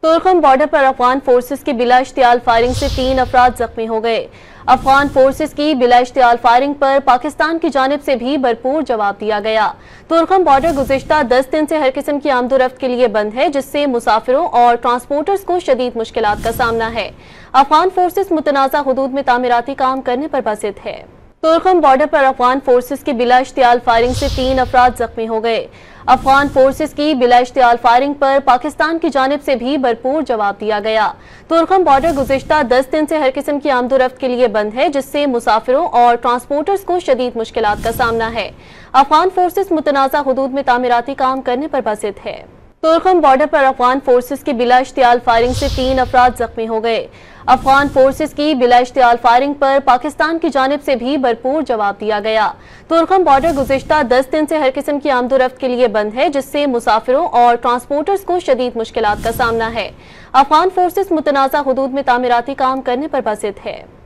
तुर्कम border पर Afghan forces की बिला इश्तियाल फायरिंग से 3 अफराद जख्मी हो गए। अफगान फोर्सेस की बिला इश्तियाल फायरिंग पर पाकिस्तान की जानिब से भी भरपूर जवाब दिया गया। तुर्कम बॉर्डर गुज़िश्ता 10 दिन से हर किस्म की आमदोरफ्त के लिए बंद है, जिससे मुसाफिरों और ट्रांसपोर्टर्स को शदीद मुश्किलात का सामना है। अफगान फोर्सेस मुतनाज़ा हुदूद में तामीराती काम करने पर बसित है। तुर्कम बॉर्डर पर अफगान फोर्सेस की बिला इश्तियाल फायरिंग से 3 अफराद जख्मी हो गए। अफगान फोर्सेस की बिला इश्तियाल फायरिंग पर पाकिस्तान की जानिब से भी भरपूर जवाब दिया गया। तुर्कम बॉर्डर गुज़िश्ता 10 दिन से हर किस्म की आमदोरफ्त के लिए बंद है, जिससे मुसाफिरों और ट्रांसपोर्टर्स को शदीद मुश्किलात का सामना है। अफगान फोर्सेस मुतनाज़ा हुदूद में तामीराती काम करने पर बसित है। तुर्कम बॉर्डर पर अफगान फोर्सेस की बिला इश्तियाल फायरिंग से 3 अफराद जख्मी हो गए। अफगान फोर्सेस की बिला इश्तियाल फायरिंग पर पाकिस्तान की जानिब से भी भरपूर जवाब दिया गया। तुर्कम बॉर्डर गुज़िश्ता 10 दिन से हर किस्म की आमदोरफ्त के लिए बंद है, जिससे मुसाफिरों और ट्रांसपोर्टर्स को शदीद मुश्किलात का सामना है। अफगान फोर्सेस मुतनाज़ा हुदूद में तामीराती काम करने पर बसित है।